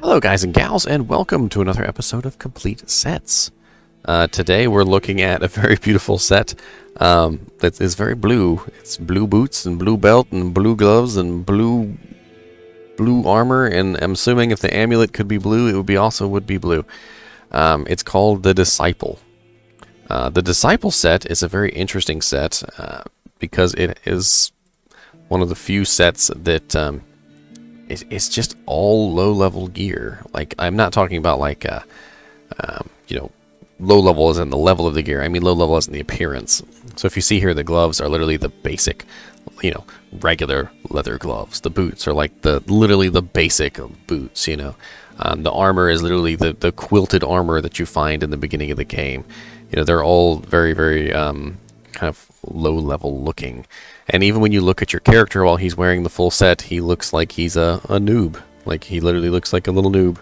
Hello guys and gals, and welcome to another episode of Complete Sets. Today we're looking at a very beautiful set that is very blue. It's blue boots and blue belt and blue gloves and blue armor, and I'm assuming if the amulet could be blue, it would be blue. It's called the Disciple. The Disciple set is a very interesting set because it is one of the few sets that it's just all low-level gear. Like, I'm not talking about like, low level as in the level of the gear. I mean low level as in the appearance. So if you see here, the gloves are literally the basic, regular leather gloves. The boots are like literally the basic boots, The armor is literally the quilted armor that you find in the beginning of the game. They're all very, very kind of low-level looking. And even when you look at your character while he's wearing the full set, he looks like he's a noob. Like, he literally looks like a little noob.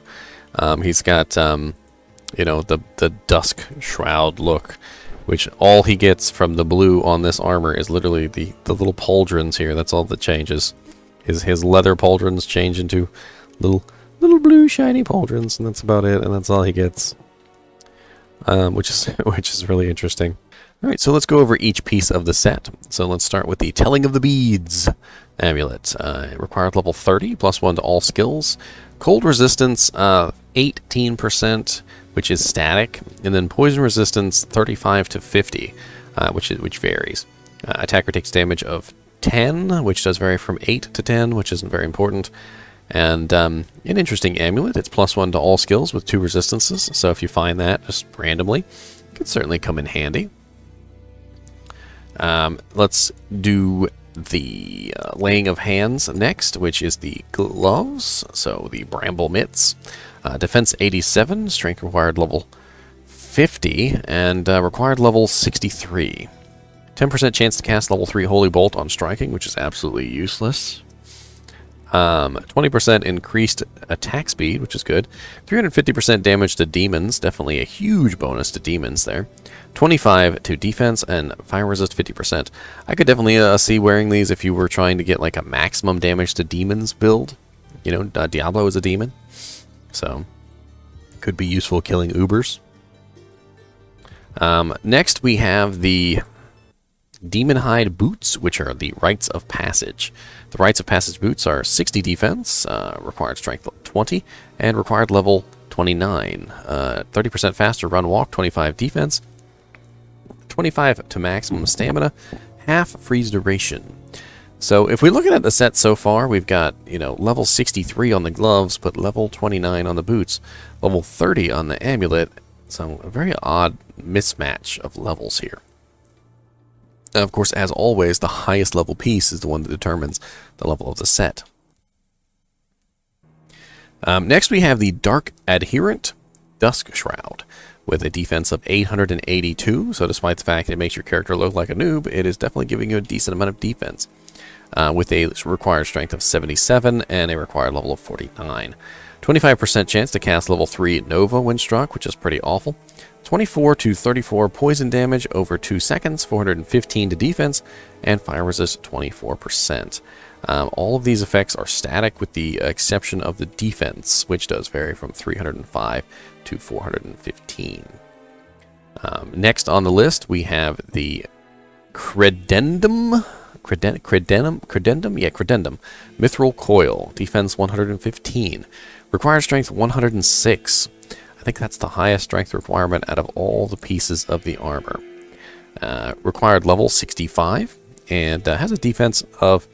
He's got, the dusk shroud look, which all he gets from the blue on this armor is literally the little pauldrons here. That's all that changes. His leather pauldrons change into little blue shiny pauldrons, and that's about it, and that's all he gets. Which is really interesting. All right, so let's go over each piece of the set. So let's start with the Telling of the Beads amulet. It requires level 30, +1 to all skills. Cold resistance, 18%, which is static, and then poison resistance, 35 to 50, which varies. Attacker takes damage of 10, which does vary from 8 to 10, which isn't very important. And an interesting amulet. It's +1 to all skills with 2 resistances. So if you find that just randomly, it could certainly come in handy. Let's do the laying of hands next, which is the gloves. So the bramble mitts. Defense 87, strength required level 50, and required level 63. 10% chance to cast level 3 Holy Bolt on striking, which is absolutely useless. 20% increased attack speed, which is good. 350% damage to demons, definitely a huge bonus to demons there. 25 to defense, and fire resist 50%. I could definitely see wearing these if you were trying to get like a maximum damage to demons build. Diablo is a demon, so could be useful killing Ubers. Next we have the Demon Hide boots, which are the Rites of Passage. The Rites of Passage boots are 60 defense, required strength 20, and required level 29. 30% faster run walk, 25 defense, 25 to maximum stamina, half freeze duration. So if we look at the set so far, we've got, level 63 on the gloves, but level 29 on the boots, level 30 on the amulet. So a very odd mismatch of levels here. Of course, as always, the highest level piece is the one that determines the level of the set. Next, we have the Dark Adherent Dusk Shroud with a defense of 882. So despite the fact it makes your character look like a noob, it is definitely giving you a decent amount of defense. With a required strength of 77 and a required level of 49. 25% chance to cast level 3 Nova when struck, which is pretty awful. 24 to 34 poison damage over 2 seconds, 415 to defense, and fire resist 24%. All of these effects are static with the exception of the defense, which does vary from 305 to 415. Next on the list, we have the Credendum. Credendum. Mithril Coil. Defense 115. Required strength 106. I think that's the highest strength requirement out of all the pieces of the armor. Required level 65, and has a defense of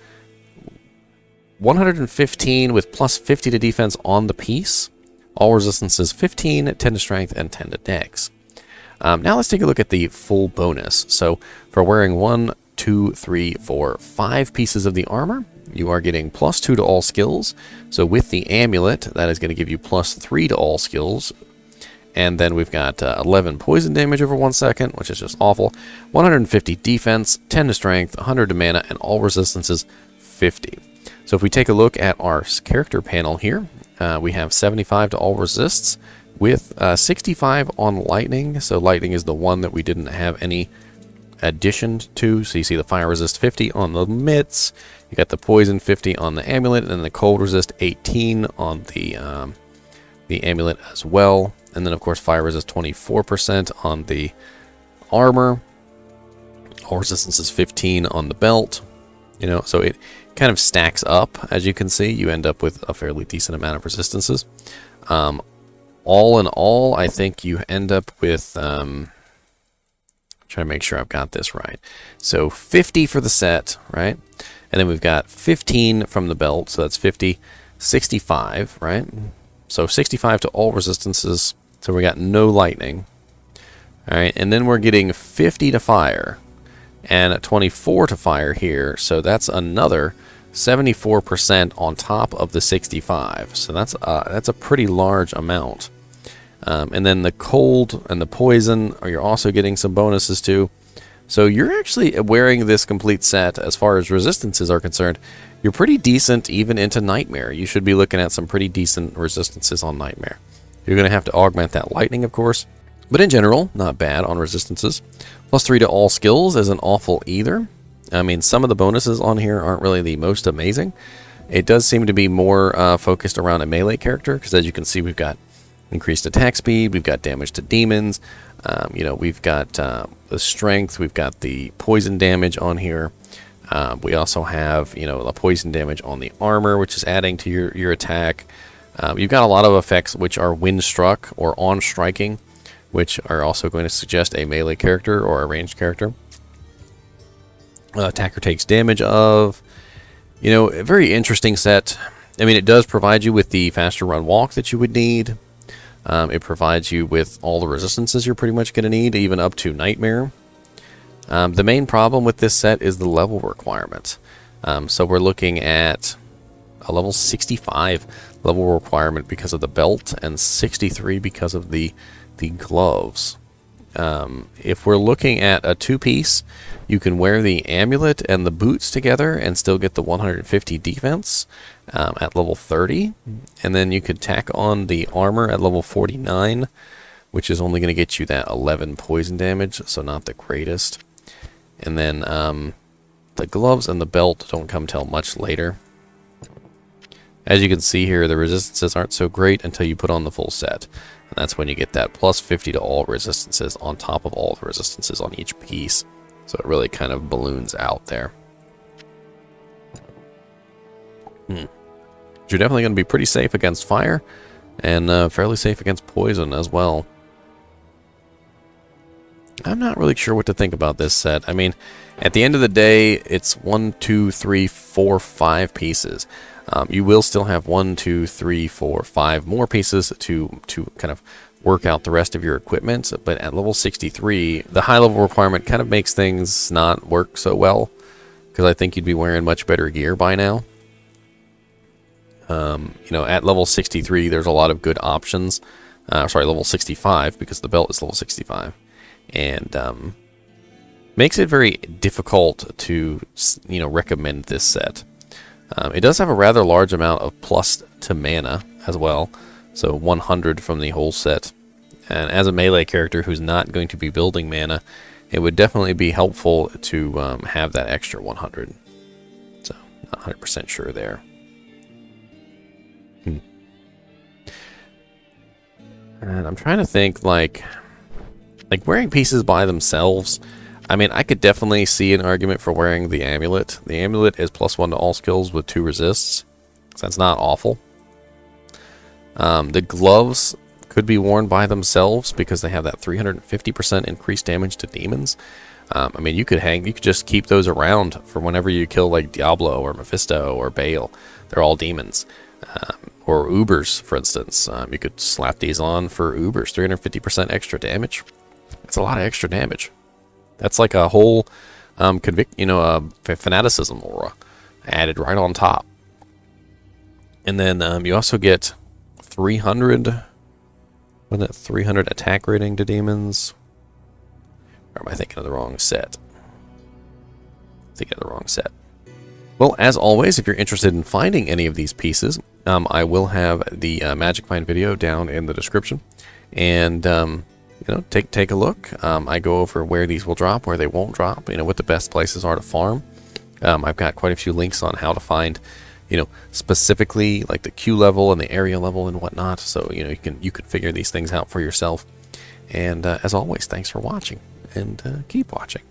115 with plus 50 to defense on the piece. All resistances 15, 10 to strength, and 10 to dex. Now let's take a look at the full bonus. So for wearing 1, 2, 3, 4, 5 pieces of the armor, you are getting +2 to all skills. So with the amulet, that is going to give you +3 to all skills. And then we've got 11 poison damage over 1 second, which is just awful. 150 defense, 10 to strength, 100 to mana, and all resistances 50. So if we take a look at our character panel here, we have 75 to all resists with 65 on lightning. So lightning is the one that we didn't have any addition to. So you see the fire resist 50 on the mitts. You got the poison 50 on the amulet, and the cold resist 18 on the the amulet as well. And then, of course, fire resist 24% on the armor. All resistance is 15 on the belt. You know, so it kind of stacks up. As you can see, you end up with a fairly decent amount of resistances. All in all, I think you end up with... trying to make sure I've got this right. So 50 for the set, right? And then we've got 15 from the belt, so that's 50, 65, right? So 65 to all resistances, so we got no lightning. All right, and then we're getting 50 to fire, and 24 to fire here, so that's another 74% on top of the 65. So that's a pretty large amount. And then the cold and the poison, you're also getting some bonuses too. So you're actually wearing this complete set as far as resistances are concerned. You're pretty decent even into Nightmare. You should be looking at some pretty decent resistances on Nightmare. You're going to have to augment that lightning, of course. But in general, not bad on resistances. +3 to all skills isn't awful either. I mean, some of the bonuses on here aren't really the most amazing. It does seem to be more focused around a melee character, because as you can see, we've got increased attack speed, we've got damage to demons, you know, we've got the strength, we've got the poison damage on here. We also have, you know, the poison damage on the armor, which is adding to your attack. You've got a lot of effects which are wind struck or on striking, which are also going to suggest a melee character or a ranged character. Attacker takes damage of, you know, a very interesting set. I mean, it does provide you with the faster run walk that you would need. It provides you with all the resistances you're pretty much going to need, even up to Nightmare. The main problem with this set is the level requirement. So we're looking at a level 65 level requirement because of the belt and 63 because of the gloves. If we're looking at a two-piece, you can wear the amulet and the boots together and still get the 150 defense at level 30. And then you could tack on the armor at level 49, which is only going to get you that 11 poison damage, so not the greatest. And then the gloves and the belt don't come till much later. As you can see here, the resistances aren't so great until you put on the full set. And that's when you get that +50 to all resistances on top of all the resistances on each piece. So it really kind of balloons out there. You're definitely going to be pretty safe against fire, and fairly safe against poison as well. I'm not really sure what to think about this set. I mean, at the end of the day, it's 1, 2, 3, 4, 5 pieces. You will still have 1, 2, 3, 4, 5 more pieces to kind of work out the rest of your equipment. But at level 63, the high level requirement kind of makes things not work so well, because I think you'd be wearing much better gear by now. You know, at level 63, there's a lot of good options. Sorry, level 65, because the belt is level 65. And makes it very difficult to, you know, recommend this set. It does have a rather large amount of plus to mana as well, so 100 from the whole set. And as a melee character who's not going to be building mana, it would definitely be helpful to have that extra 100. So, not 100% sure there. And I'm trying to think, like wearing pieces by themselves. I mean, I could definitely see an argument for wearing the amulet. The amulet is +1 to all skills with 2 resists, so that's not awful. The gloves could be worn by themselves because they have that 350% increased damage to demons. I mean, you could just keep those around for whenever you kill like Diablo or Mephisto or Baal. They're all demons. Or Ubers, for instance. You could slap these on for Ubers, 350% extra damage. That's a lot of extra damage. That's like a whole fanaticism aura added right on top. And then you also get 300 attack rating to demons. Or am I thinking of the wrong set? Well, as always, if you're interested in finding any of these pieces, I will have the Magic Find video down in the description. And you know, take a look. I go over where these will drop, where they won't drop, you know, what the best places are to farm. I've got quite a few links on how to find, specifically like the Q level and the area level and whatnot. So you can figure these things out for yourself. And as always, thanks for watching, and keep watching.